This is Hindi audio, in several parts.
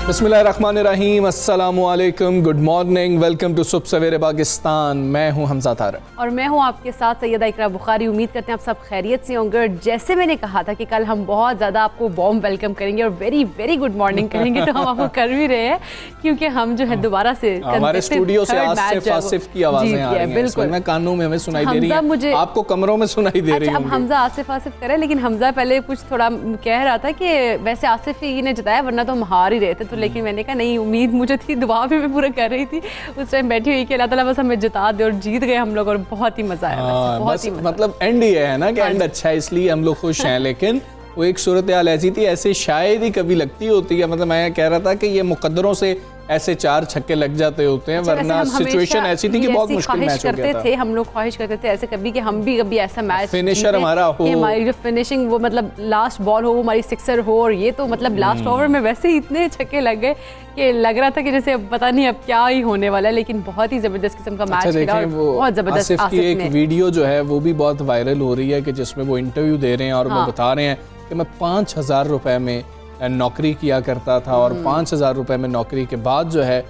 बिस्मिल्लाहिर्रहमानिर्रहीम, अस्सलामुअलैकुम, गुड मॉर्निंग, वेलकम टू सुबह सवेरे पाकिस्तान। मैं हूं हमजा तारक और मैं हूं आपके साथ सैयदा इकरा बुखारी। उम्मीद करते हैं आप सब खैरियत से होंगे। जैसे मैंने कहा था कि कल हम बहुत ज़्यादा आपको वार्म वेलकम करेंगे और वेरी वेरी गुड मॉर्निंग करेंगे, तो हम आपको कर भी रहे हैं क्योंकि हम जो है दोबारा से हमारे स्टूडियो से आसिफ की आवाजें आ रही हैं। बिल्कुल, कानों में हमें सुनाई दे रही है, मुझे आपको कमरों में सुनाई दे रही है। अब हमजा आसिफ करें, लेकिन हमजा पहले कुछ थोड़ा कह रहा था कि वैसे आसिफ ही ने जिताया, वरना तो हम हार ही रहे थे। तो लेकिन मैंने कहा नहीं, उम्मीद मुझे थी, दुआ भी मैं पूरा कर रही थी उस टाइम बैठी हुई कि अल्लाह ताला बस हमें जिता दे, और जीत गए हम लोग और बहुत ही मजा आया। बहुत ही मतलब एंड ये है ना कि एंड अच्छा है, इसलिए हम लोग खुश हैं। लेकिन वो एक सूरत हाल ऐसी थी, ऐसे शायद ही कभी लगती होती है। मतलब मैं कह रहा था कि ये मुकद्दरों से ऐसे 4 छक्के लग जाते होते हैं, वरना सिचुएशन ऐसी थी कि बहुत मुश्किल मैच हो गया था। हम लोग ख्वाहिश करते थे ऐसे कभी कि हम भी कभी ऐसा मैच फिनिशर हमारा हो, हमारी जो फिनिशिंग वो मतलब लास्ट बॉल हो, हमारी सिक्सर हो। और ये तो मतलब लास्ट ओवर में वैसे ही इतने छक्के लग गए कि लग रहा था कि जैसे अब पता नहीं अब क्या ही होने वाला है। लेकिन बहुत ही जबरदस्त किस्म का मैच खेला और बहुत जबरदस्त। आसिफ की एक वीडियो जो है वो भी बहुत वायरल हो रही है कि जिसमें वो इंटरव्यू दे रहे हैं और वो बता रहे हैं कि मैं 5,000 रुपए में नौकरी किया करता था और 5,000 रुपए में नौकरी के बाद जो है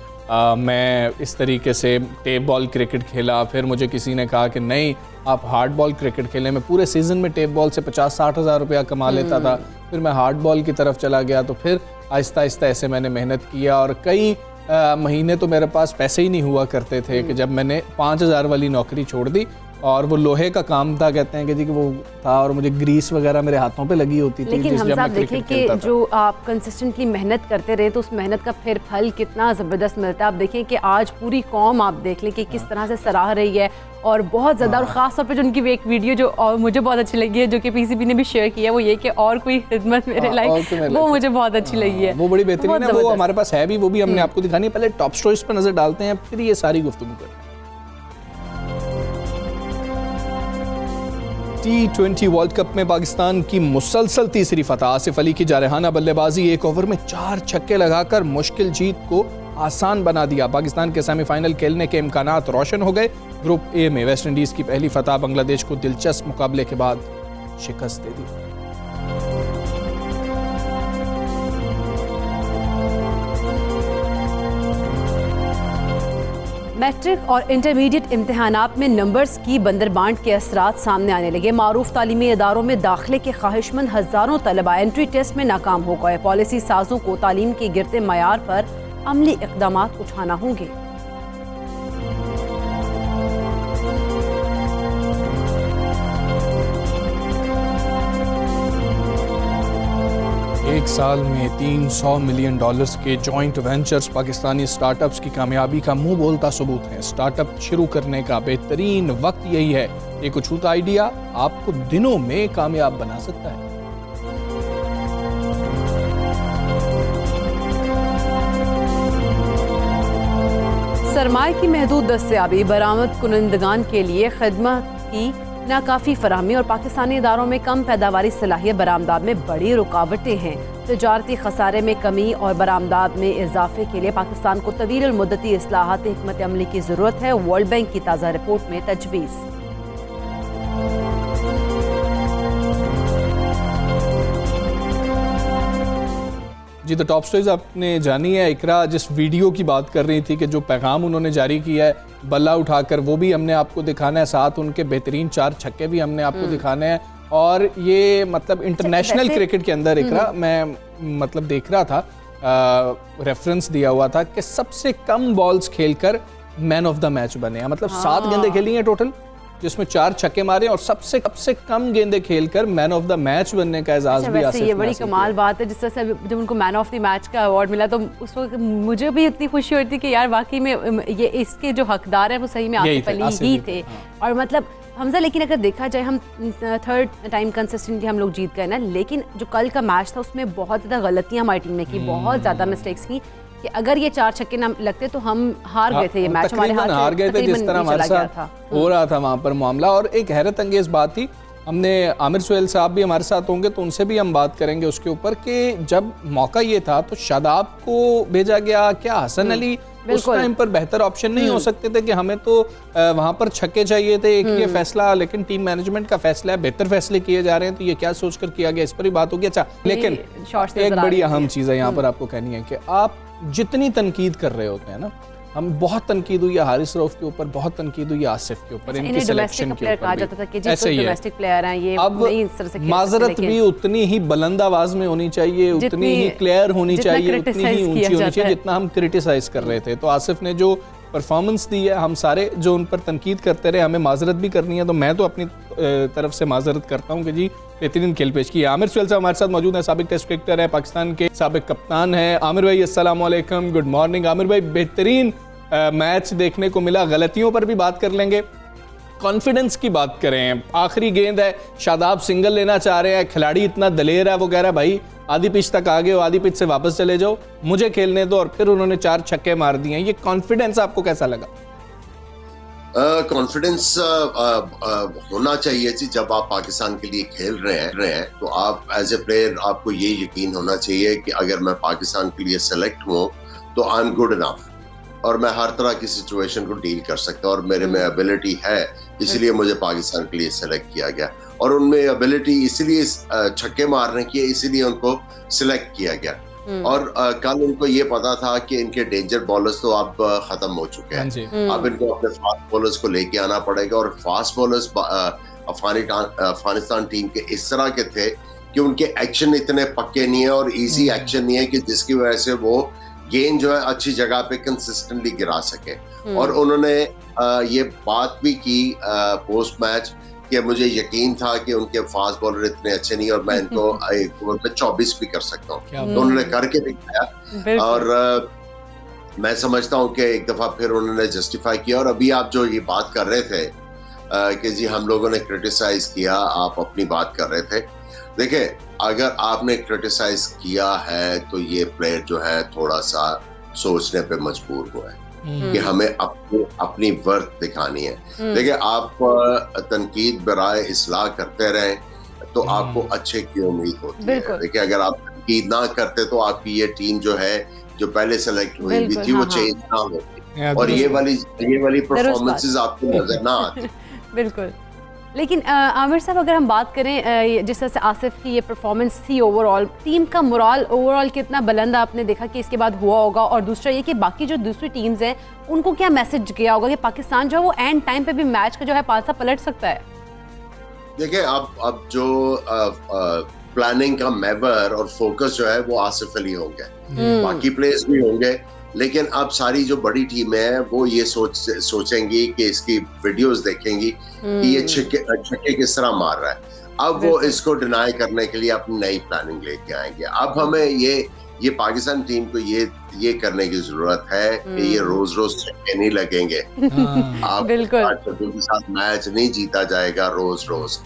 मैं इस तरीके से टेप बॉल क्रिकेट खेला। फिर मुझे किसी ने कहा कि नहीं, आप हार्ड बॉल क्रिकेट खेलें। मैं पूरे सीज़न में टेप बॉल से 50-60 हज़ार रुपया कमा लेता था। फिर मैं हार्ड बॉल की तरफ चला गया, तो फिर आहिस्ता आहिस्ता ऐसे मैंने मेहनत किया और कई महीने तो मेरे पास पैसे ही नहीं हुआ करते थे कि जब मैंने 5,000 वाली नौकरी छोड़ दी। और वो लोहे का काम था, कहते हैं कि जी कि वो था, और मुझे ग्रीस वगैरह मेरे हाथों पे लगी होती थी। लेकिन हम साहब देखिए कि जो आप कंसिस्टेंटली मेहनत करते रहे तो उस मेहनत का फिर फल कितना ज़बरदस्त मिलता है। आप देखिए कि आज पूरी कौम आप देख लें कि किस तरह से सराह रही है और बहुत ज़्यादा। और ख़ास तौर पे जो उनकी एक वीडियो जो और मुझे बहुत अच्छी लगी है, जो कि पीसीबी ने भी शेयर किया है, वो ये कि और कोई खिदमत मेरे लाइक, वो मुझे बहुत अच्छी लगी है। वो बड़ी बेहतरीन है, वो हमारे पास है भी, वो भी हमने आपको दिखानी है। पहले टॉप स्टोरीज पर नजर डालते हैं, फिर ये सारी गुफ्तगू करते हैं। T20 वर्ल्ड कप में पाकिस्तान की मुसलसल तीसरी फतह। आसिफ अली की जारहाना बल्लेबाजी, एक ओवर में 4 छक्के लगाकर मुश्किल जीत को आसान बना दिया। पाकिस्तान के सेमीफाइनल खेलने के इम्कानात रोशन हो गए। ग्रुप ए में वेस्ट इंडीज की पहली फतह बांग्लादेश को दिलचस्प मुकाबले के बाद शिकस्त दे दी। मैट्रिक और इंटरमीडिएट इम्तहानात में नंबर्स की बंदरबांट के असरात सामने आने लगे। मारूफ तालीमी इदारों में दाखिले के ख्वाहिशमंद हज़ारों तलबा एंट्री टेस्ट में नाकाम हो गए। पॉलिसी साजों को तालीम के गिरते मयार पर अमली इक़दामात उठाना होंगे। एक साल में $300 मिलियन के जॉइंट वेंचर्स पाकिस्तानी स्टार्टअप्स की कामयाबी का मुंह बोलता सबूत है। स्टार्टअप शुरू करने का बेहतरीन वक्त यही है। एक अछूता आइडिया आपको दिनों में कामयाब बना सकता है। सरमाए की महदूद दस्तयाबी, बरामद कुनंदगान के लिए खिदमत की नाकाफी फराहमी और पाकिस्तानी इदारों में कम पैदावारी सलाहियत बरामदात में बड़ी रुकावटें हैं। तजारती खसारे में कमी और बरामदात में इजाफे के लिए पाकिस्तान को तवील मुद्दती इस्लाहात हिकमत अमली की ज़रूरत है। वर्ल्ड बैंक की ताज़ा रिपोर्ट में तजवीज़। जी, तो टॉप स्टोरीज आपने जानी है। इकरा जिस वीडियो की बात कर रही थी कि जो पैगाम उन्होंने जारी किया है बल्ला उठाकर, वो भी हमने आपको दिखाना है। साथ उनके बेहतरीन 4 छक्के भी हमने आपको दिखाने हैं। और ये मतलब इंटरनेशनल क्रिकेट के अंदर इकरा मैं मतलब देख रहा था, रेफरेंस दिया हुआ था कि सबसे कम बॉल्स खेलकर मैन ऑफ द मैच बने हैं। मतलब 7 गेंदें खेली हैं टोटल, जिसमें 4 छक्के मारे और सबसे कम गेंदें खेलकर मैन ऑफ द मैच बनने का एजाज भी हासिल। ये बड़ी कमाल बात है। जिस तरह से जब उनको मैन ऑफ द मैच का अवार्ड मिला तो उस वक्त मुझे भी इतनी खुशी हुई थी कि यार वाकई में ये इसके जो हकदार है वो सही में आसिफ अली ही थे। और मतलब हमजा, लेकिन अगर देखा जाए हम 3rd टाइम कंसिस्टेंटली हम लोग जीत गए ना, लेकिन जो कल का मैच था उसमें बहुत ज़्यादा गलतियाँ हमारी टीम ने की, बहुत ज़्यादा मिस्टेक्स की। कि अगर ये 4 छक्के ना लगते तो हम हार गए थे ये मैच, हमारे हाथ से हार गए थे, जिस तरह हमारे साथ हो रहा था वहाँ पर मामला। और एक हैरत अंगेज बात थी, हमने आमिर सुहेल साहब भी हमारे साथ होंगे तो उनसे भी हम बात करेंगे उसके ऊपर कि जब मौका ये था तो शादाब को भेजा गया, क्या हसन अली उस टाइम पर बेहतर ऑप्शन नहीं हो सकते थे कि हमें तो वहां पर छक्के चाहिए थे, एक ये फैसला, लेकिन टीम मैनेजमेंट का फैसला है, बेहतर फैसले किए जा रहे हैं, तो ये क्या सोचकर किया गया, इस पर ही बात होगी। अच्छा, लेकिन एक बड़ी अहम चीज़ है यहाँ पर आपको कहनी है कि आप जितनी तनकीद कर रहे होते हैं ना, हम बहुत तनकीद हुई है हारिस रऊफ के ऊपर, बहुत तनकीद हुई है आसिफ के ऊपर, इनकी सिलेक्शन के ऊपर ऐसे ही है। अब माजरत भी उतनी ही बुलंद आवाज में होनी चाहिए, उतनी ही क्लियर होनी चाहिए, उतनी ही ऊंची होनी चाहिए जितना हम क्रिटिसाइज कर रहे थे। तो आसिफ ने जो परफॉर्मेंस दी है, हम सारे जो उन पर तनकीद करते रहे, हमें माजरत भी करनी है, तो मैं तो अपनी तरफ से माजरत करता हूँ कि जी बेहतरीन खेल पेश किया। आमिर सुहेल साहब हमारे साथ मौजूद है, साबिक टेस्ट क्रिकेटर है, पाकिस्तान के साबिक कप्तान है। आमिर भाई अस्सलाम वालेकुम, गुड मॉर्निंग। आमिर भाई, बेहतरीन मैच देखने को मिला, गलतियों पर भी बात कर लेंगे, कॉन्फिडेंस की बात करें, आखिरी गेंद है, शादाब सिंगल लेना चाह रहे हैं, खिलाड़ी इतना दलेर है, वो कह रहा है भाई आधी पिच तक आ गए हो, आधी पिच से वापस चले जाओ, मुझे खेलने दो, और फिर उन्होंने 4 छक्के मार दिए। ये कॉन्फिडेंस आपको कैसा लगा? कॉन्फिडेंस होना चाहिए जी। जब आप पाकिस्तान के लिए खेल रहे हैं तो आप एज ए प्लेयर आपको ये यकीन होना चाहिए कि अगर मैं पाकिस्तान के लिए सेलेक्ट हूँ तो आई एम गुड इनफ, और मैं हर तरह की सिचुएशन को डील कर सकता हूँ, और मेरे में एबिलिटी है, इसलिए मुझे पाकिस्तान के लिए सेलेक्ट किया गया। और उनमें एबिलिटी इसलिए छक्के मारने की है, इसीलिए उनको सिलेक्ट किया गया। और कल उनको ये पता था कि इनके डेंजर बॉलर्स तो अब खत्म हो चुके हैं, अब इनको अपने फास्ट बॉलर्स को लेके आना पड़ेगा। और फास्ट बॉलर्स अफगानिस्तान टीम के इस तरह के थे कि उनके एक्शन इतने पक्के नहीं है और इजी एक्शन नहीं है कि जिसकी वजह से वो गेंद जो है अच्छी जगह पे कंसिस्टेंटली गिरा सके। और उन्होंने ये बात भी की पोस्ट मैच कि मुझे यकीन था कि उनके फास्ट बॉलर इतने अच्छे नहीं और मैं इनको एक ओवर पे 24 भी कर सकता हूँ, तो उन्होंने करके दिखाया। और मैं समझता हूँ कि एक दफा फिर उन्होंने जस्टिफाई किया। और अभी आप जो ये बात कर रहे थे कि जी हम लोगों ने क्रिटिसाइज किया, आप अपनी बात कर रहे थे, देखिए अगर आपने क्रिटिसाइज किया है तो ये प्लेयर जो है थोड़ा सा सोचने पे मजबूर हुआ है कि हमें अपनी वर्थ दिखानी है। देखिए आप तनकीद बराए इस्लाह करते रहें तो आपको अच्छे की उम्मीद होती है। देखिए अगर आप तनकीद ना करते तो आपकी ये टीम जो है जो पहले सेलेक्ट हुई भी थी वो चेंज ना होती, और ये वाली परफॉर्मेंसेस आपको नजर ना आती। बिल्कुल। लेकिन आमिर साहब, अगर हम बात करें जिस तरह से आसिफ की ये परफॉर्मेंस थी, ओवरऑल टीम का मोरल ओवरऑल कितना बुलंद आपने देखा कि इसके बाद हुआ होगा, और दूसरा ये कि बाकी जो दूसरी टीम्स हैं उनको क्या मैसेज गया होगा कि पाकिस्तान जो है वो एंड टाइम पे भी मैच का जो है पासा पलट सकता है? देखिए अब जो प्लानिंग का महवर और फोकस जो है वो आसिफ अली होंगे, बाकी प्लेयर्स भी होंगे, लेकिन अब सारी जो बड़ी टीम है वो ये सोचेंगी कि इसकी वीडियोस देखेंगी कि ये छक्के किस तरह मार रहा है। अब वो इसको डिनाई करने के लिए अपनी नई प्लानिंग लेके आएंगे। अब हमें ये पाकिस्तान टीम को ये करने की जरूरत है कि ये रोज रोज छक्के नहीं लगेंगे। आप के साथ मैच नहीं जीता जाएगा रोज रोज।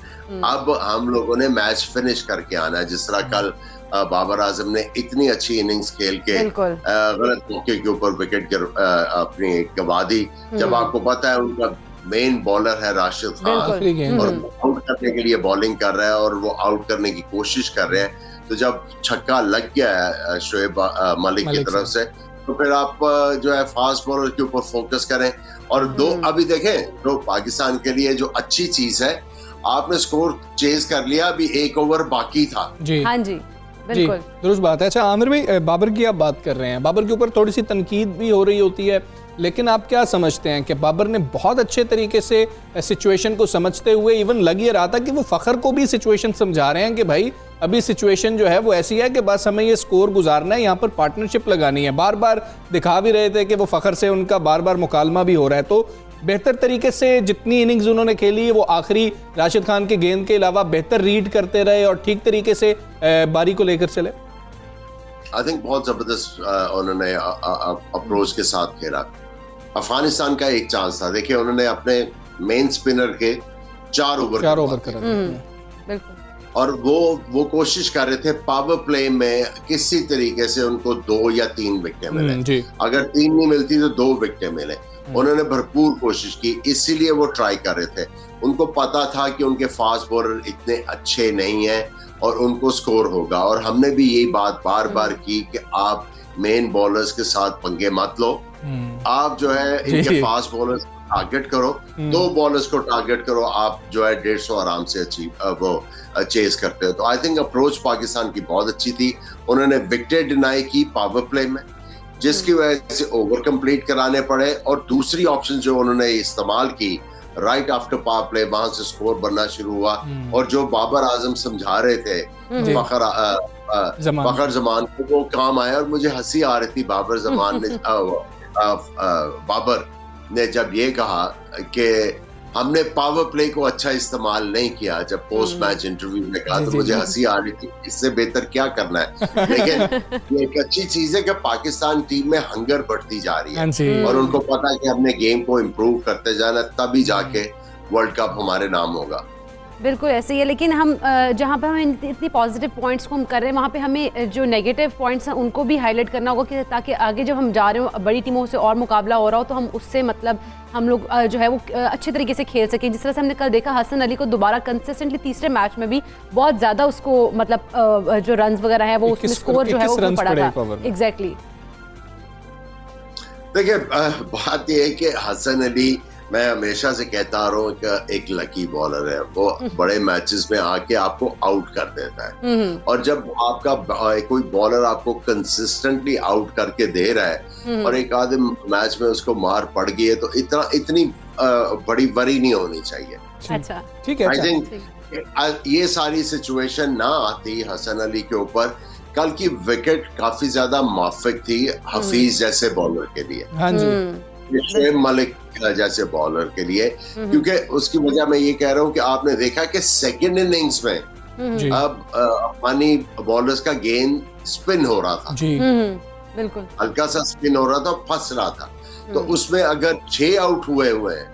अब हम लोगों ने मैच फिनिश करके आना है, जिस तरह कल बाबर आजम ने इतनी अच्छी इनिंग्स खेल के गलत मौके के ऊपर विकेट अपनी गवा दी, जब आपको पता है उनका मेन बॉलर है राशिद खान और आउट करने के लिए बॉलिंग कर रहा है और वो आउट करने की कोशिश कर रहे हैं। तो जब छक्का लग गया है शोएब मलिक की तरफ से, तो फिर आप जो है फास्ट बॉलर के ऊपर फोकस करें। और अभी देखें, तो पाकिस्तान के लिए जो अच्छी चीज है, आपने स्कोर चेज कर लिया, अभी 1 ओवर बाकी था। हाँ जी, जी, दुरुस्त बात है। अच्छा आमिर भाई, बाबर की आप बात कर रहे हैं, बाबर के ऊपर थोड़ी सी तनकीद भी हो रही होती है, लेकिन आप क्या समझते हैं कि बाबर ने बहुत अच्छे तरीके से सिचुएशन को समझते हुए, इवन लग ये रहा था कि वो फखर को भी सिचुएशन समझा रहे हैं कि भाई अभी सिचुएशन जो है वो ऐसी है कि बस हमें ये स्कोर गुजारना है, यहाँ पर पार्टनरशिप लगानी है। बार बार दिखा भी रहे थे कि वो फखर से उनका बार बार मुकालमा भी हो रहा है। तो बेहतर तरीके से जितनी इनिंग्स उन्होंने खेली वो आखिरी राशिद खान के गेंद के अलावा बेहतर रीड करते रहे और ठीक तरीके से बारी को लेकर चले। आई थिंक बहुत जबरदस्त उन्होंने अप्रोच के साथ खेला। अफगानिस्तान का एक चांस था, देखिए उन्होंने अपने मेन स्पिनर के 4 ओवर बिल्कुल। और वो कोशिश कर रहे थे पावर प्ले में किसी तरीके से उनको 2 या 3 विकेटें मिले, अगर 3 नहीं मिलती तो 2 विकेटें मिले। उन्होंने भरपूर कोशिश की, इसीलिए वो ट्राई कर रहे थे। उनको पता था कि उनके फास्ट बॉलर इतने अच्छे नहीं हैं और उनको स्कोर होगा, और हमने भी यही बात बार बार की कि आप मेन बॉलर्स के साथ पंगे मत लो, आप जो है इनके फास्ट बॉलर्स टारगेट करो, 2 बॉलर्स को टारगेट करो, आप जो है 150 आराम से चेस करते हो। तो आई थिंक अप्रोच पाकिस्तान की बहुत अच्छी थी। उन्होंने विकेट डिनाई की पावर प्ले में, जिसकी वजह से ओवर कंप्लीट कराने पड़े, और दूसरी ऑप्शन जो उन्होंने इस्तेमाल की राइट आफ्टर पावर प्ले, वहां से स्कोर बनना शुरू हुआ। और जो बाबर आजम समझा रहे थे फखर जमान को, वो काम आया। और मुझे हंसी आ रही थी बाबर जमान ने बाबर ने जब ये कहा कि हमने पावर प्ले को अच्छा इस्तेमाल नहीं किया, जब पोस्ट मैच इंटरव्यू में कहा, तो मुझे हंसी आ रही थी, इससे बेहतर क्या करना है। लेकिन ये एक अच्छी चीज है कि पाकिस्तान टीम में हंगर बढ़ती जा रही है, और उनको पता है कि हमने गेम को इम्प्रूव करते जाना, तभी जाके वर्ल्ड कप हमारे नाम होगा। बिल्कुल ऐसे ही है, लेकिन हम जहाँ पर हम इतनी पॉजिटिव पॉइंट्स को हम कर रहे हैं, वहाँ पे हमें जो नेगेटिव पॉइंट्स हैं उनको भी हाईलाइट करना होगा, कि ताकि आगे जब हम जा रहे हो, बड़ी टीमों से और मुकाबला हो रहा हो, तो हम उससे मतलब हम लोग जो है वो अच्छे तरीके से खेल सकें। जिस तरह से हमने कल देखा, हसन अली को दोबारा कंसिस्टेंटली तीसरे मैच में भी बहुत ज़्यादा उसको मतलब जो रन्स वगैरह है वो उसमें स्कोर जो है वो पड़ा था। एग्जैक्टली। देखिए बात यह है कि हसन अली, मैं हमेशा से कहता आ रहा हूँ कि एक लकी बॉलर है। वो बड़े मैचेस में आके आपको आउट कर देता है, और जब आपका कोई बॉलर आपको कंसिस्टेंटली आउट करके दे रहा है और एक आधे मैच में उसको मार पड़ गई है, तो इतनी बड़ी वरी नहीं होनी चाहिए। अच्छा, ठीक है। आई थिंक ये सारी सिचुएशन ना आती हसन अली के ऊपर। कल की विकेट काफी ज्यादा माफिक थी हफीज जैसे बॉलर के लिए, हाँ जी, शोएब मलिक जैसे बॉलर के लिए, क्योंकि उसकी वजह मैं ये कह रहा हूँ कि आपने देखा कि सेकंड इनिंग्स में अब अफगानी बॉलर्स का गेंद स्पिन हो रहा था जी, बिल्कुल हल्का सा स्पिन हो रहा था, फंस रहा था। तो उसमें अगर 6 आउट हुए हैं,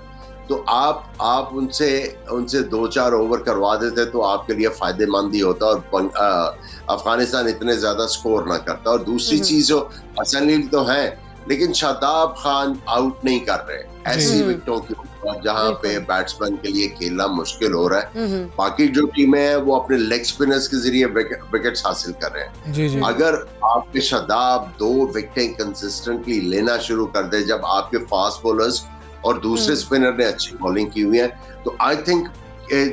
तो आप उनसे 2-4 ओवर करवा देते तो आपके लिए फायदेमंद ही होता, और अफगानिस्तान इतने ज्यादा स्कोर ना करता। और दूसरी चीज जो हसन अली तो है, लेकिन शादाब खान आउट नहीं कर रहे ऐसी विकेटों के ऊपर जहां पे बैट्समैन के लिए खेलना मुश्किल हो रहा है। बाकी जो टीमें हैं वो अपने लेग स्पिनर्स के जरिए विकेट्स हासिल कर रहे हैं। जी, जी। अगर आपके शादाब 2 विकेटें कंसिस्टेंटली लेना शुरू कर दे, जब आपके फास्ट बॉलर्स और दूसरे स्पिनर ने अच्छी बॉलिंग की हुई है, तो आई थिंक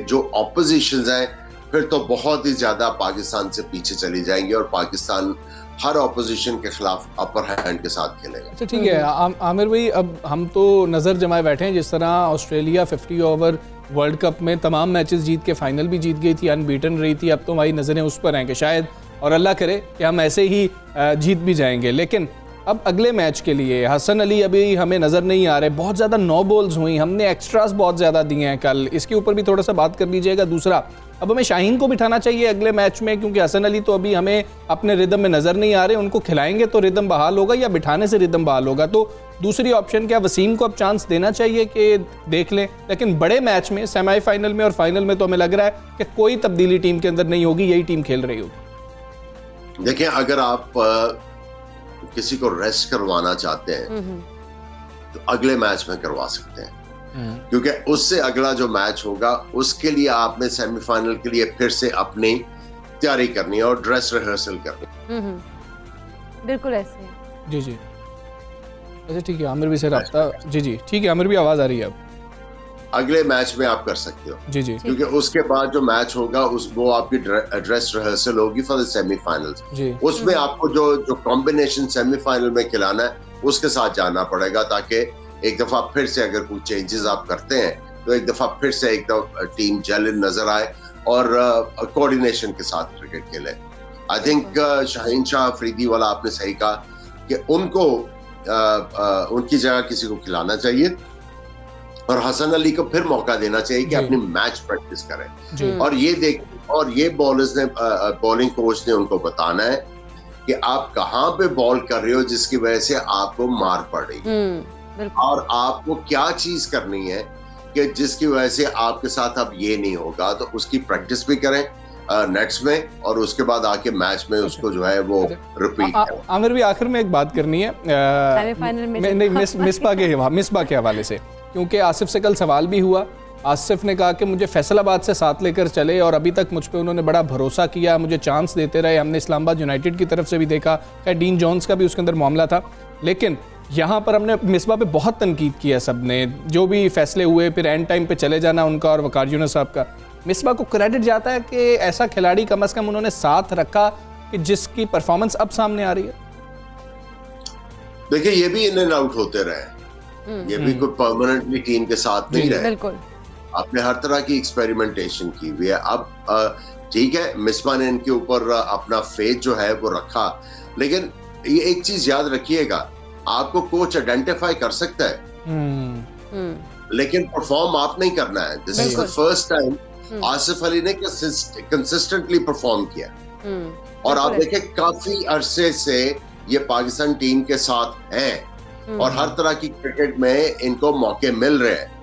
जो ऑपोजिशंस हैं फिर तो बहुत ही ज्यादा पाकिस्तान से पीछे चली जाएंगी, और पाकिस्तान हर ऑपोजिशन के खिलाफ अपर हैंड के साथ खेलेगा। अच्छा, ठीक है आमिर भाई, अब हम तो नज़र जमाए बैठे हैं, जिस तरह ऑस्ट्रेलिया 50 ओवर वर्ल्ड कप में तमाम मैचेस जीत के फाइनल भी जीत गई थी, अनबीटन रही थी। अब तो हमारी नज़रें उस पर हैं कि शायद, और अल्लाह करे कि हम ऐसे ही जीत भी जाएंगे। लेकिन अब अगले मैच के लिए हसन अली अभी हमें नज़र नहीं आ रहे, बहुत ज़्यादा नो बॉल्स हुई, हमने एक्स्ट्रास बहुत ज़्यादा दिए हैं कल, इसके ऊपर भी थोड़ा सा बात कर लीजिएगा। दूसरा, अब हमें शाहीन को बिठाना चाहिए अगले मैच में, क्योंकि हसन अली तो अभी हमें अपने रिदम में नज़र नहीं आ रहे, उनको खिलाएंगे तो रिदम बहाल होगा या बिठाने से रिदम बहाल होगा। तो दूसरी ऑप्शन क्या, वसीम को अब चांस देना चाहिए कि देख लें? लेकिन बड़े मैच में, सेमीफाइनल में और फाइनल में तो हमें लग रहा है कि कोई तब्दीली टीम के अंदर नहीं होगी, यही टीम खेल रही होगी। देखिए, अगर आप किसी को रेस्ट करवाना चाहते हैं तो अगले मैच में करवा सकते हैं, क्योंकि उससे अगला जो मैच होगा उसके लिए आपने सेमीफाइनल के लिए फिर से अपनी तैयारी करनी है और ड्रेस रिहर्सल करनी। बिल्कुल ऐसे। जी जी, अच्छा ठीक है, आमिर भी से रब्ता। जी जी, ठीक है आमिर भी, आवाज आ रही है अब। अगले मैच में आप कर सकते हो। जी जी, क्योंकि उसके बाद जो मैच होगा वो आपकी ड्रेस रिहर्सल होगी फॉर द सेमीफाइनल्स। उसमें आपको जो कॉम्बिनेशन सेमीफाइनल में खिलाना है उसके साथ जाना पड़ेगा, ताकि एक दफा फिर से अगर कुछ चेंजेस आप करते हैं तो एक दफा फिर से एकदम टीम जेलिन नजर आए और कोऑर्डिनेशन के साथ क्रिकेट खेले। आई थिंक शाहीन शाह अफरीदी वाला आपने सही कहा कि उनको उनकी जगह किसी को खिलाना चाहिए और हसन अली को फिर मौका देना चाहिए कि अपनी मैच प्रैक्टिस करें। और ये और ये बॉलर्स ने, बॉलिंग कोच ने उनको बताना है कि आप कहाँ पे बॉल कर रहे हो जिसकी वजह से आपको मार पड़ रही, और आपको क्या चीज करनी है कि जिसकी वजह से आपके साथ अब ये नहीं होगा, तो उसकी प्रैक्टिस भी करें। नेट्स में, और उसके बाद आके मैच में उसको जो है वो रिपीट आमिर भी आखिर में एक बात करनी है सेमीफाइनल में नहीं मिसबा के हवाले से, क्योंकि आसिफ से कल सवाल भी हुआ। आसिफ ने कहा कि मुझे फैसलाबाद से साथ लेकर चले और अभी तक मुझ पे उन्होंने बड़ा भरोसा किया, मुझे चांस देते रहे। हमने इस्लामाबाद यूनाइटेड की तरफ से भी देखा, खैर डीन जॉन्स का भी उसके अंदर मामला था, लेकिन यहाँ पर हमने मिसबा पे बहुत तनकीद किया सब ने, जो भी फैसले हुए, फिर एंड टाइम पे चले जाना उनका और वकार यूनुस साहब का। मिसबा को क्रेडिट जाता है कि ऐसा खिलाड़ी कम से कम उन्होंने साथ रखा कि जिसकी परफॉर्मेंस अब सामने आ रही है। देखिए, ये भी इन एंड आउट होते रहे, ये भी कोई परमानेंटली टीम के साथ नहीं रहे। बिल्कुल, आपने हर तरह की एक्सपेरिमेंटेशन की हुई है। अब ठीक है, मिसबा ने इनके ऊपर अपना फेथ जो है वो रखा, लेकिन ये एक चीज याद रखिएगा, आपको कोच आइडेंटिफाई कर सकता है, लेकिन परफॉर्म आप नहीं करना है। This is the first time Asif Ali ने कंसिस्टेंटली परफॉर्म किया, और आप देखें काफी अरसे से ये पाकिस्तान टीम के साथ हैं और हर तरह की क्रिकेट में इनको मौके मिल रहे हैं।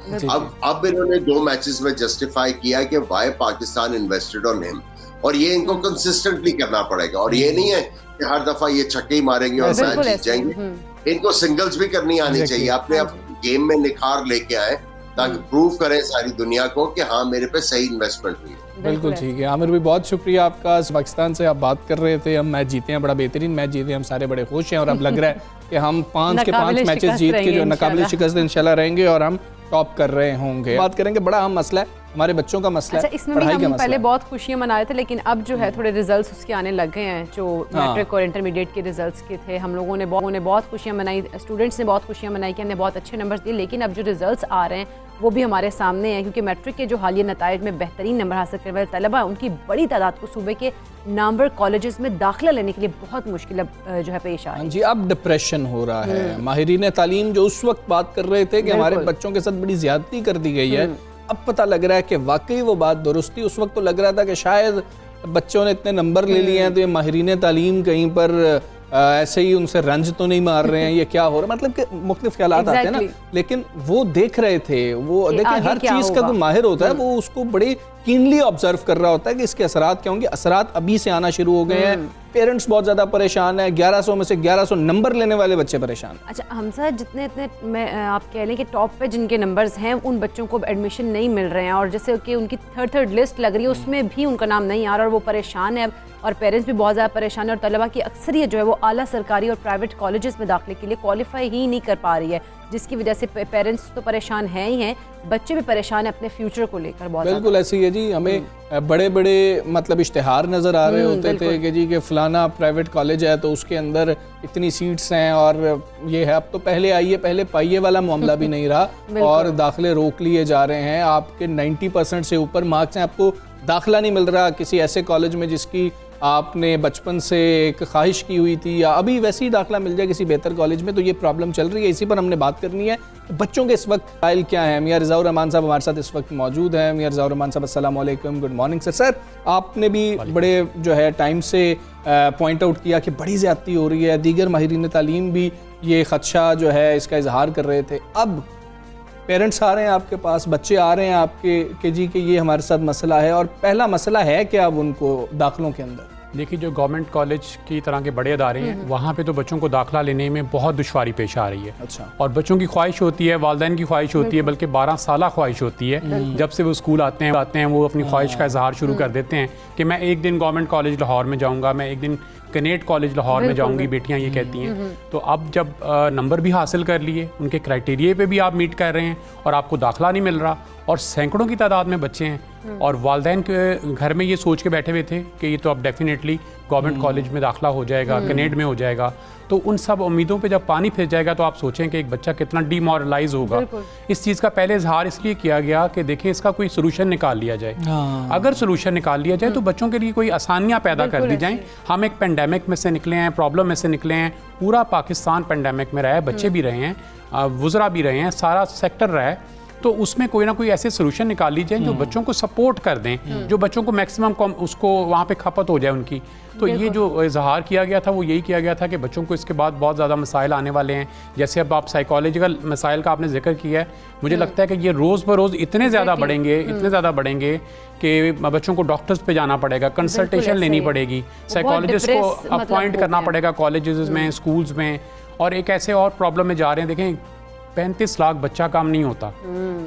अब इन्होंने 2 मैचेस में जस्टिफाई किया कि why Pakistan invested on him, और ये इनको कंसिस्टेंटली करना पड़ेगा। और ये नहीं है कि हर दफा ये छक्के ही मारेंगे और मैच जीत जाएंगे, इनको सिंगल्स भी करनी आनी चाहिए। अपने गेम में निखार लेके आए ताकि प्रूव करें सारी दुनिया को कि हाँ, मेरे पे सही इन्वेस्टमेंट हुई है। बिल्कुल ठीक है आमिर भाई, बहुत शुक्रिया आपका। पाकिस्तान से आप बात कर रहे थे, हम मैच जीते हैं, बड़ा बेहतरीन मैच जीते, हम सारे बड़े खुश हैं, और अब लग रहा है कि हम 5 के 5 मैचेस जीत के जो नाकाबिले शिकस्त इंशाल्लाह रहेंगे और हम टॉप कर रहे होंगे। बात करेंगे, बड़ा अहम मसला है, हमारे बच्चों का मसला है। इसमें भी हम पहले बहुत खुशियां मना रहे थे, लेकिन अब जो है थोड़े रिजल्ट्स उसके आने लग गए हैं, जो मैट्रिक और इंटरमीडिएट के रिजल्ट्स के थे। हम लोगों ने बहुत खुशियां मनाई, स्टूडेंट्स ने बहुत खुशियां मनाई कि हमने बहुत अच्छे नंबर दिए, लेकिन अब जो रिजल्ट्स आ रहे हैं वो भी हमारे सामने हैं, क्योंकि मैट्रिक के जो हालिया नताइज में बेहतरीन नंबर हासिल करने वाले तलबा, उनकी बड़ी तादाद को सूबे के नामवर कॉलेजेस में दाखिला लेने के लिए बहुत मुश्किल जो है पेश आ रही है। जी, अब डिप्रेशन हो रहा है। माहिरीन तालीम जो उस वक्त बात कर रहे थे कि हमारे बच्चों के साथ बड़ी ज्यादती कर दी गई है, अब पता लग रहा है कि वाकई वो बात दुरुस्त थी। उस वक्त तो लग रहा था कि शायद बच्चों ने इतने नंबर ले लिए हैं तो ये माहिरीन तालीम कहीं पर ऐसे ही उनसे रंज तो नहीं मार रहे हैं, ये क्या हो रहा है, मतलब कि मुख्तलिफ ख्यालात आते हैं ना। लेकिन वो देख रहे थे, वो देखिए हर चीज का जो माहिर होता है वो उसको बड़े कीनली ऑब्जर्व कर रहा होता है कि इसके असरात क्या होंगे। असरात अभी से आना शुरू हो गए हैं। पेरेंट्स बहुत ज्यादा परेशान है, 1100 में से 1100 नंबर लेने वाले बच्चे परेशान। अच्छा हमजा, जितने इतने मैं आप कह लें कि टॉप पे जिनके नंबर्स हैं उन बच्चों को एडमिशन नहीं मिल रहे हैं, और जैसे कि उनकी थर्ड लिस्ट लग रही है उसमें भी उनका नाम नहीं आ रहा और वो परेशान है, और पेरेंट्स भी बहुत ज़्यादा परेशान है, और तलबा की अक्सरियत जो है वो आला सरकारी और प्राइवेट कॉलेजेस में दाखिले के लिए क्वालिफाई ही नहीं कर पा रही है, जिसकी वजह से पेरेंट्स तो परेशान हैं ही हैं, बच्चे भी परेशान हैं अपने फ्यूचर को लेकर। बहुत बिल्कुल ऐसी है जी। हमें बड़े बड़े मतलब इश्तिहार नज़र आ रहे होते थे कि जी कि फलाना प्राइवेट कॉलेज है तो उसके अंदर इतनी सीट्स हैं और ये है। अब तो पहले आइए पहले पाइए वाला मामला भी नहीं रहा और दाखिले रोक लिए जा रहे हैं। आपके 90% से ऊपर मार्क्स हैं, आपको दाखिला नहीं मिल रहा किसी ऐसे कॉलेज में जिसकी आपने बचपन से एक ख्वाहिश की हुई थी, या अभी वैसे ही दाखिला मिल जाए किसी बेहतर कॉलेज में, तो ये प्रॉब्लम चल रही है। इसी पर हमने बात करनी है। बच्चों के इस वक्त फाइल क्या है। मियां रिज़ाउर रहमान साहब हमारे साथ इस वक्त मौजूद हैं। मियां रिज़ाउर रहमान साहब अस्सलाम वालेकुम, गुड मॉर्निंग सर। सर आपने भी बड़े जो है टाइम से पॉइंट आउट किया कि बड़ी ज़्यादती हो रही है, दीगर माहिरीन तालीम भी ये खदशा जो है इसका इजहार कर रहे थे। अब पेरेंट्स आ रहे हैं आपके पास, बच्चे आ रहे हैं आपके कि जी कि ये हमारे साथ मसला है, और पहला मसला है कि अब उनको दाखिलों के अंदर देखिए जो गवर्नमेंट कॉलेज की तरह के बड़े अदारे हैं वहाँ पे तो बच्चों को दाखिला लेने में बहुत दुश्वारी पेश आ रही है। अच्छा। और बच्चों की ख्वाहिश होती है, वालिदैन की ख्वाहिश होती है, बल्कि 12 साल ख्वाहिश होती है। जब से वो स्कूल आते हैं वो अपनी ख्वाहिश का इजहार शुरू कर देते हैं कि मैं एक दिन गवर्नमेंट कॉलेज लाहौर में जाऊँगा, मैं एक दिन कनेट कॉलेज लाहौर में जाऊंगी, बेटियां ये कहती हैं। तो अब जब नंबर भी हासिल कर लिए, उनके क्राइटेरिया पे भी आप मीट कर रहे हैं और आपको दाखिला नहीं मिल रहा, और सैकड़ों की तादाद में बच्चे हैं और वालिदैन के घर में ये सोच के बैठे हुए थे कि ये तो अब डेफिनेटली गवर्नमेंट कॉलेज में दाखिला हो जाएगा, कनेट में हो जाएगा, तो उन सब उम्मीदों पे जब पानी फिर जाएगा तो आप सोचें कि एक बच्चा कितना डीमोरलाइज होगा। इस चीज़ का पहले इजहार इसलिए किया गया कि देखें इसका कोई सोल्यूशन निकाल लिया जाए। अगर सोल्यूशन निकाल लिया जाए तो बच्चों के लिए कोई आसानियाँ पैदा कर दी जाएँ। हम एक पेंडेमिक में से निकले हैं, प्रॉब्लम में से निकले हैं, पूरा पाकिस्तान पेंडेमिक में रहा है, बच्चे भी रहे हैं, वुज़रा भी रहे हैं, सारा सेक्टर रहा है। तो उसमें कोई ना कोई ऐसे सोल्यूशन निकाल लीजिए जो बच्चों को सपोर्ट कर दें, जो बच्चों को मैक्सिमम उसको वहाँ पे खपत हो जाए उनकी। तो ये जो इजहार किया गया था वो यही किया गया था कि बच्चों को इसके बाद बहुत ज़्यादा मसाइल आने वाले हैं। जैसे अब आप साइकोलॉजिकल मसाइल का आपने जिक्र किया है, मुझे लगता है कि ये रोज़ बरोज़ इतने ज़्यादा बढ़ेंगे कि बच्चों को डॉक्टर्स पे जाना पड़ेगा, कंसल्टेशन लेनी पड़ेगी, साइकोलॉजिस्ट को अपॉइंट करना पड़ेगा कॉलेजेस में, स्कूल्स में। और एक ऐसे और प्रॉब्लम में जा रहे हैं, देखें 35 लाख बच्चा काम नहीं होता।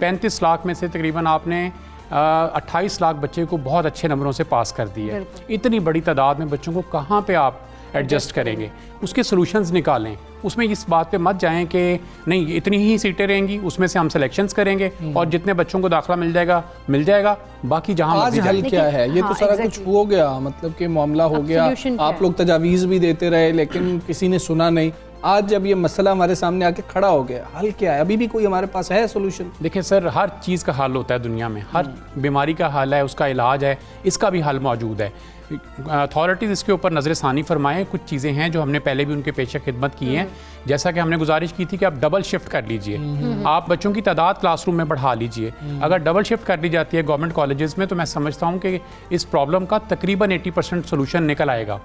35 लाख में से तकरीबन आपने 28 लाख बच्चे को बहुत अच्छे नंबरों से पास कर दिया है। इतनी बड़ी तादाद में बच्चों को कहाँ पे आप एडजस्ट करेंगे? उसके सॉल्यूशंस निकालें। उसमें इस बात पे मत जाएं कि नहीं इतनी ही सीटें रहेंगी, उसमें से हम सिलेक्शंस करेंगे और जितने बच्चों को दाखिला मिल जाएगा, बाकी जहां आज हल क्या है? ये तो सारा कुछ हो गया, मतलब कि मामला हो गया, आप लोग तजावीज़ भी देते रहे लेकिन किसी ने सुना नहीं। आज जब ये मसला हमारे सामने आके खड़ा हो गया, हल क्या है? अभी भी कोई हमारे पास है सोल्यूशन? देखिए सर, हर चीज़ का हल होता है दुनिया में, हर बीमारी का हल है, उसका इलाज है, इसका भी हल मौजूद है। अथॉरिटीज़ इसके ऊपर नज़र-ए-सानी फरमाएं। कुछ चीज़ें हैं जो हमने पहले भी उनके पेशा खिदमत की हैं, जैसा कि हमने गुजारिश की थी कि आप डबल शिफ्ट कर लीजिए, आप बच्चों की तादाद क्लासरूम में बढ़ा लीजिए। अगर डबल शिफ्ट कर ली जाती है गवर्नमेंट कॉलेजेस में, तो मैं समझता हूँ कि इस प्रॉब्लम का तकरीबन 80% सोल्यूशन निकल आएगा,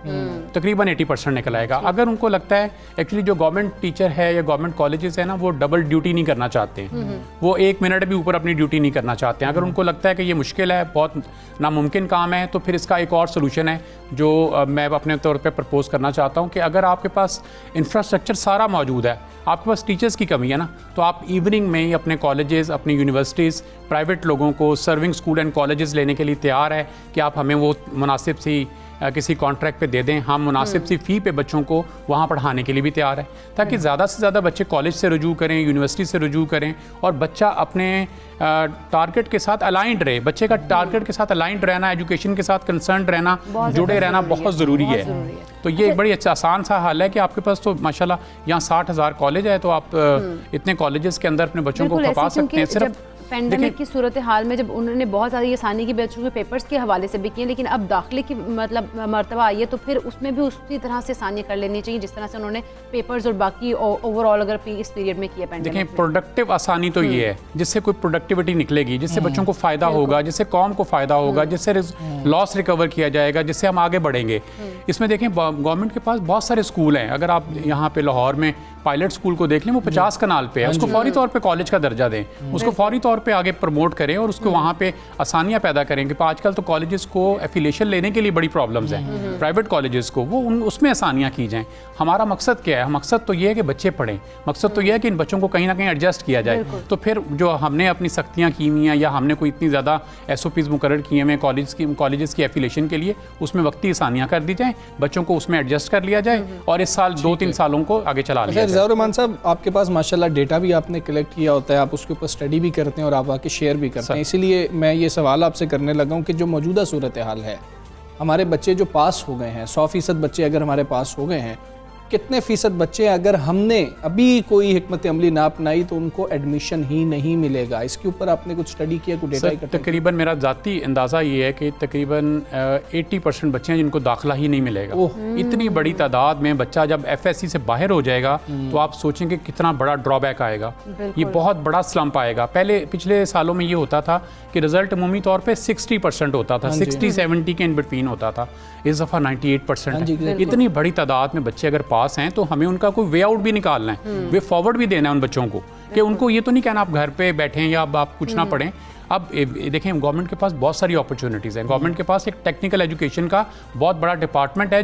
तकरीबन 80% निकल आएगा। अगर उनको लगता है एक्चुअली जो गवर्नमेंट टीचर है या गवर्नमेंट कॉलेजेस है ना, वो डबल ड्यूटी नहीं करना चाहते हैं, वो 1 मिनट भी ऊपर अपनी ड्यूटी नहीं करना चाहते हैं। अगर उनको लगता है कि ये मुश्किल है, बहुत नामुमकिन काम है, तो फिर इसका एक और सोल्यूशन है जो मैं अपने तौर पे प्रपोज करना चाहता हूँ कि अगर आपके पास इंफ्रास्ट्रक्चर सारा मौजूद है, आपके पास टीचर्स की कमी है ना, तो आप इवनिंग में ही अपने कॉलेजेस, अपनी यूनिवर्सिटीज़, प्राइवेट लोगों को सर्विंग स्कूल एंड कॉलेजेस लेने के लिए तैयार है कि आप हमें वो मुनासिब सी किसी कॉन्ट्रैक्ट पे दे दें, हम मुनासिब सी फ़ी पे बच्चों को वहाँ पढ़ाने के लिए भी तैयार है, ताकि ज़्यादा से ज़्यादा बच्चे कॉलेज से रुजू करें, यूनिवर्सिटी से रुजू करें और बच्चा अपने टारगेट के साथ अलाइंड रहे। बच्चे का टारगेट के साथ अलाइंड रहना, एजुकेशन के साथ कंसर्न रहना, जुड़े रहना बहुत ज़रूरी है। तो ये एक बड़ी अच्छा आसान सा हल है कि आपके पास तो माशाल्लाह यहाँ 60,000 कॉलेज है, तो आप इतने कॉलेजेस के अंदर अपने बच्चों को खपा सकते हैं। सिर्फ पेंडेमिक की सूरत हाल में जब उन्होंने बहुत ज़्यादा ये आसानी की बच्चों के पेपर्स के हवाले से भी किए, लेकिन अब दाखिले की मतलब मर्तबा आई है तो फिर उसमें भी उसी तरह से आसानियाँ कर लेनी चाहिए जिस तरह से उन्होंने पेपर्स और बाकी ओवरऑल अगर इस पीरियड में किया। पेंडेमिक देखिए, प्रोडक्टिव आसानी तो ये है जिससे कोई प्रोडक्टिविटी निकलेगी, जिससे बच्चों को फ़ायदा होगा, जिससे कौम को फ़ायदा होगा, जिससे लॉस रिकवर किया जाएगा, जिससे हम आगे बढ़ेंगे। इसमें देखें गवर्नमेंट के पास बहुत सारे स्कूल हैं। अगर आप यहाँ पे लाहौर में पायलट स्कूल को देख लें, वो 50 कनाल पे है, उसको फौरी तौर पे कॉलेज का दर्जा दें, उसको फौरी तौर पे आगे प्रमोट करें और उसको वहाँ पे आसानियाँ पैदा करें। कि आजकल तो कॉलेजेस को एफिलिएशन लेने के लिए बड़ी प्रॉब्लम्स हैं, प्राइवेट कॉलेजेस को, वो उसमें आसानियाँ की जाएँ। हमारा मकसद क्या है? मकसद तो ये है कि बच्चे पढ़ें, मकसद तो ये है कि इन बच्चों को कहीं ना कहीं एडजस्ट किया जाए। तो फिर जो हमने अपनी सख्तियाँ की हुई हैं या हमने कोई इतनी ज़्यादा SOPs मुकर्रर किए हैं कॉलेजेस की एफिलिएशन के लिए, उसमें वक्ती आसानियाँ कर दी जाएँ, बच्चों को उसमें एडजस्ट कर लिया जाए और इस साल 2-3 सालों को आगे चला लिया जाए। रहमान साहब, आपके पास माशाल्लाह डेटा भी आपने कलेक्ट किया होता है, आप उसके ऊपर स्टडी भी करते हैं और आप आके शेयर भी करते हैं, इसीलिए मैं ये सवाल आपसे करने लगा हूँ कि जो मौजूदा सूरत हाल है, हमारे बच्चे जो पास हो गए हैं, 100% बच्चे अगर हमारे पास हो गए हैं, कितने फ़ीसद बच्चे अगर हमने अभी कोई हिकमत अमली ना अपनाई तो उनको एडमिशन ही नहीं मिलेगा? इसके ऊपर आपने कुछ स्टडी किया, कुछ डेटा इकट्ठा? तकरीबन मेरा ज़ाती अंदाज़ा ये है कि तकरीबन 80% बच्चे हैं जिनको दाखिला ही नहीं मिलेगा। इतनी बड़ी तादाद में बच्चा जब FSC से बाहर हो जाएगा तो आप सोचेंगे कितना बड़ा ड्रॉबैक आएगा, ये बहुत बड़ा स्लम्प आएगा। पिछले सालों में ये होता था कि रिजल्ट अमूमी तौर पर 60% होता था, 60-70 के इन बिटवीन होता था। इस दफ़ा 98% है। इतनी बड़ी तादाद में बच्चे अगर पास हैं तो हमें उनका कोई वे आउट भी निकालना है, वे फॉरवर्ड भी देना है उन बच्चों को, कि उनको ये तो नहीं कहना आप घर पे बैठें या आप कुछ ना पढ़ें। अब देखें, गवर्नमेंट के पास बहुत सारी अपॉर्चुनिटीज़ हैं। गवर्नमेंट के पास एक टेक्निकल एजुकेशन का बहुत बड़ा डिपार्टमेंट है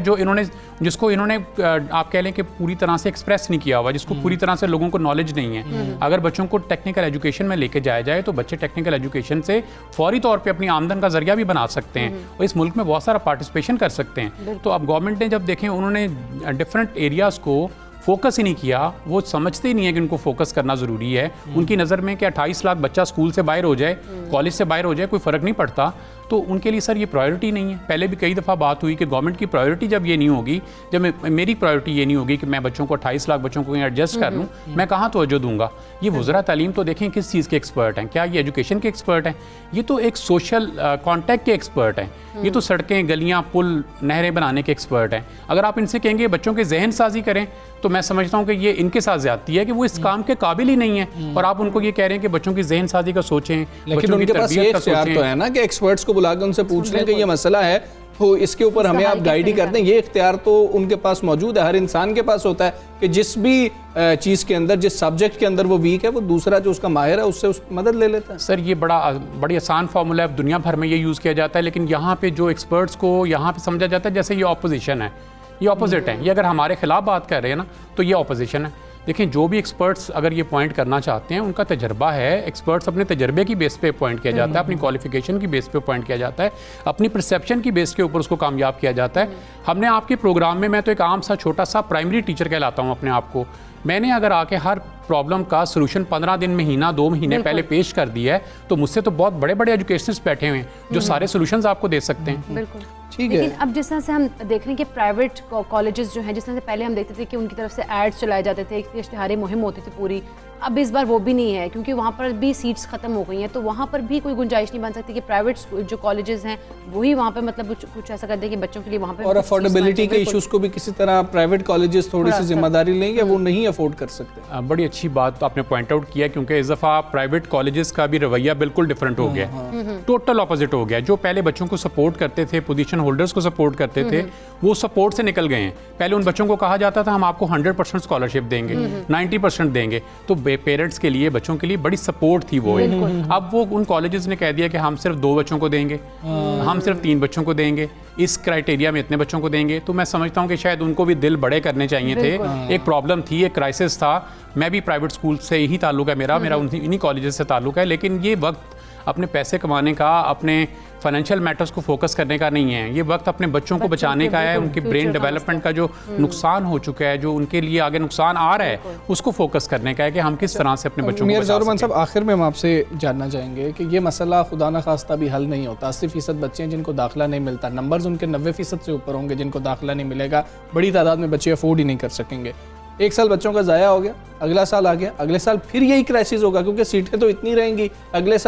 जिसको इन्होंने आप कह लें कि पूरी तरह से एक्सप्रेस नहीं किया हुआ, जिसको पूरी तरह से लोगों को नॉलेज नहीं है। अगर बच्चों को टेक्निकल एजुकेशन में लेके जाया जाए तो बच्चे टेक्निकल एजुकेशन से फौरी तौर पे अपनी आमदन का जरिया भी बना सकते हैं और इस मुल्क में बहुत सारा पार्टिसिपेशन कर सकते हैं। तो अब गवर्नमेंट ने जब देखें, उन्होंने डिफरेंट एरियाज़ को फोकस ही नहीं किया, वो समझते ही नहीं है कि उनको फोकस करना ज़रूरी है। उनकी नज़र में कि 28 लाख बच्चा स्कूल से बाहर हो जाए, कॉलेज से बाहर हो जाए, कोई फ़र्क नहीं पड़ता। तो उनके लिए सर ये प्रायोरिटी नहीं है। पहले भी कई दफ़ा बात हुई कि गवर्नमेंट की प्रायोरिटी जब ये नहीं होगी, जब मेरी प्रायोरिटी ये नहीं होगी कि मैं बच्चों को 28 लाख बच्चों को एडजस्ट कर लूँ, मैं कहाँ तवज्जो दूंगा। ये वज़रा तालीम तो देखें किस चीज़ के एक्सपर्ट हैं, क्या ये एजुकेशन के एक्सपर्ट हैं? ये तो एक सोशल कॉन्टैक्ट के एक्सपर्ट हैं, ये तो सड़कें, गलियाँ, पुल, नहरें बनाने के एक्सपर्ट हैं। अगर आप इनसे कहेंगे बच्चों के जहन साजी करें, तो मैं समझता हूँ कि ये इनके साथ ज्यादती है कि वो इस काम के काबिल ही नहीं है, और आप उनको ये कह रहे हैं कि बच्चों की जहन साजी का सोचें, लेकिन उनके पास ये इख्तियार तो है ना कि एक्सपर्ट्स को बुला के उनसे पूछ लें कि ये मसला है तो इसके ऊपर हमें आप गाइड ही कर दें। ये इख्तियार तो उनके पास मौजूद है, हर इंसान के पास होता है कि जिस भी चीज़ के अंदर, जिस सब्जेक्ट के अंदर वो वीक है, वो दूसरा जो उसका माहिर है उससे मदद ले लेता है। सर ये बड़ी आसान फार्मूला है, दुनिया भर में ये यूज़ किया जाता है, लेकिन यहाँ पे जो एक्सपर्ट्स को यहाँ पे समझा जाता है जैसे ये ऑपोजिशन है, ये ऑपोजिट है। ये अगर हमारे खिलाफ बात कर रहे हैं ना तो ये ऑपोजिशन है। देखें, जो भी एक्सपर्ट्स अगर ये पॉइंट करना चाहते हैं, उनका तजर्बा है, एक्सपर्ट्स अपने तजर्बे की बेस पे पॉइंट किया जाता है, अपनी क्वालिफिकेशन की बेस पे पॉइंट किया जाता है, अपनी परसेप्शन की बेस के ऊपर उसको कामयाब किया जाता है। हमने आपके प्रोग्राम में, मैं तो एक आम सा छोटा सा प्राइमरी टीचर कहलाता हूँ अपने आप को, मैंने अगर आके हर प्रॉब्लम का सोल्यूशन 15 दिन, महीना, 2 महीने पहले पेश कर दिया है, तो मुझसे तो बहुत बड़े बड़े एजुकेशनिस्ट बैठे हुए हैं जो सारे सोल्यूशंस आपको दे सकते हैं। बिल्कुल ठीक है। लेकिन अब जिस तरह से हम देख रहे हैं कि प्राइवेट कॉलेजेस जो हैं, जिस तरह से पहले हम देखते थे कि उनकी तरफ से एड्स चलाए जाते थे, एक इश्तिहारी मुहिम होती थी पूरी, अब इस बार वो भी नहीं है क्योंकि वहाँ पर भी सीट्स खत्म हो गई हैं। तो वहाँ पर भी कोई गुंजाइश नहीं बन सकती कि प्राइवेट जो कॉलेजेस हैं वही वहाँ पे मतलब कुछ ऐसा कर दे कि बच्चों के लिए वहाँ पे, और अफोर्डेबिलिटी के इश्यूज को भी किसी तरह प्राइवेट कॉलेजेस थोड़ी सी जिम्मेदारी लें या वो नहीं अफोर्ड कर सकते। बड़ी अच्छी बात आपने पॉइंट आउट किया, क्योंकि इस दफ़ा प्राइवेट कॉलेजेस का भी रवैया बिल्कुल डिफरेंट हो गया, टोटल ऑपोजिट हो गया। जो पहले बच्चों को सपोर्ट करते थे, पोजीशन होल्डर्स को सपोर्ट करते थे, वो सपोर्ट से निकल गए हैं। पहले उन बच्चों को कहा जाता था हम आपको 100% स्कॉलरशिप देंगे, 90% देंगे, तो पेरेंट्स के लिए, बच्चों के लिए बड़ी सपोर्ट थी वो। अब वो उन कॉलेजेस ने कह दिया कि हम सिर्फ 2 बच्चों को देंगे, हम सिर्फ 3 बच्चों को देंगे, इस क्राइटेरिया में इतने बच्चों को देंगे। तो मैं समझता हूँ कि शायद उनको भी दिल बड़े करने चाहिए थे। एक प्रॉब्लम थी, एक क्राइसिस था। मैं भी प्राइवेट स्कूल से ही ताल्लुक है मेरा इन्हीं कॉलेजेस से ताल्लुक है, लेकिन ये वक्त अपने पैसे कमाने का, अपने फाइनेंशियल मैटर्स को फोकस करने का नहीं है। ये वक्त अपने बच्चों को बचाने का है, उनकी ब्रेन डेवलपमेंट का जो नुकसान हो चुका है, जो उनके लिए आगे नुकसान आ रहा है, उसको फोकस करने का है कि हम किस तरह से अपने बच्चों को बचा सकें। साहब, आखिर में हम आपसे जानना चाहेंगे कि ये मसला खुदा न खास्ता भी हल नहीं होता। 80% बच्चे हैं जिनको दाखिला नहीं मिलता, नंबर्स उनके 90% से ऊपर होंगे जिनको दाखिला नहीं मिलेगा, बड़ी तादाद में बच्चे अफोर्ड ही नहीं कर सकेंगे। 1 साल बच्चों का ज़ाया हो गया, अगला साल आ गया, अगले साल फिर यही क्राइसिस होगा क्योंकि सीटें तो इतनी रहेंगी। अगले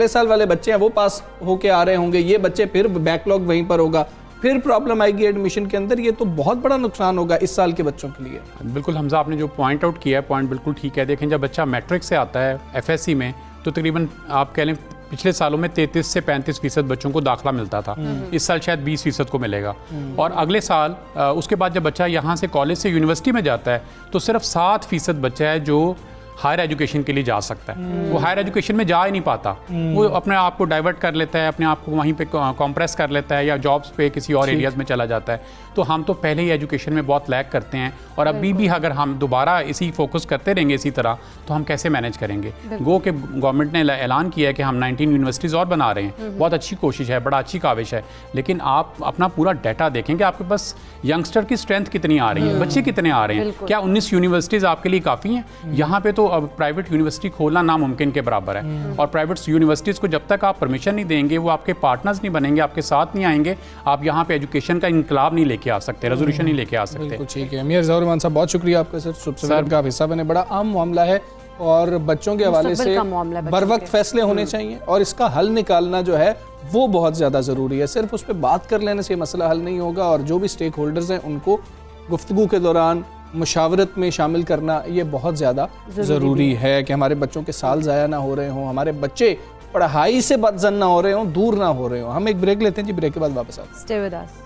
साल वाले बच्चे हैं वो पास होके आ रहे होंगे, ये बच्चे फिर बैकलॉग वहीं पर होगा, फिर प्रॉब्लम आएगी एडमिशन के अंदर। ये तो बहुत बड़ा नुकसान होगा इस साल के बच्चों के लिए। बिल्कुल हमजा, आपने जो पॉइंट आउट किया है, पॉइंट बिल्कुल ठीक है। देखें, जब बच्चा मैट्रिक से आता है FSC में, तो तकरीबन आप कह लें पिछले सालों में 33 से 35% बच्चों को दाखिला मिलता था। इस साल शायद 20% को मिलेगा। और अगले साल उसके बाद जब बच्चा यहाँ से कॉलेज से यूनिवर्सिटी में जाता है, तो सिर्फ 7% बच्चा है जो हायर एजुकेशन के लिए जा सकता है। वो हायर एजुकेशन में जा ही नहीं पाता, वो अपने आप को डाइवर्ट कर लेता है, अपने आप को वहीं पे कॉम्प्रेस कर लेता है या जॉब्स पे किसी और एरियाज़ में चला जाता है। तो हम तो पहले ही एजुकेशन में बहुत लैग करते हैं, और अभी भी अगर हम दोबारा इसी फोकस करते रहेंगे इसी तरह, तो हम कैसे मैनेज करेंगे। गो के गवर्नमेंट ने ऐलान किया है कि हम 19 यूनिवर्सिटीज़ और बना रहे हैं, बहुत अच्छी कोशिश है, बड़ा अच्छी काविश है, लेकिन आप अपना पूरा डाटा देखें कि आपके पास यंगस्टर की स्ट्रेंथ कितनी आ रही है, बच्चे कितने आ रहे हैं। क्या 19 यूनिवर्सिटीज़ आपके लिए काफ़ी हैं? यहाँ पे तो अब प्राइवेट यूनिवर्सिटी खोलना नामुमकिन के बराबर है, और प्राइवेट यूनिवर्सिटीज़ को जब तक आप परमिशन नहीं देंगे, वो आपके पार्टनर्स नहीं बनेंगे, आपके साथ नहीं आएंगे, आप यहाँ पे एजुकेशन का इनकलाब नहीं लेके आ सकते, रेजोल्यूशन नहीं लेके आ सकते। ठीक है, मियां ज़हूर रहमान साहब, बहुत शुक्रिया आपका सर का हिस्सा बने। बड़ा आम मामला है और बच्चों के हवाले से बर वक्त फैसले होने चाहिए, और इसका हल निकालना जो है वो बहुत ज़्यादा ज़रूरी है। सिर्फ उस पर बात कर लेने से मसला हल नहीं होगा, और जो भी स्टेक होल्डर्स हैं उनको गुफ्तगू के दौरान मुशावरत में शामिल करना ये बहुत ज़्यादा ज़रूरी है कि हमारे बच्चों के साल ज़ाया ना हो रहे हों, हमारे बच्चे पढ़ाई से बदजन ना हो रहे हों, दूर ना हो रहे हों। हम एक ब्रेक लेते हैं जी, ब्रेक के बाद वापस आते हैं। Stay with us.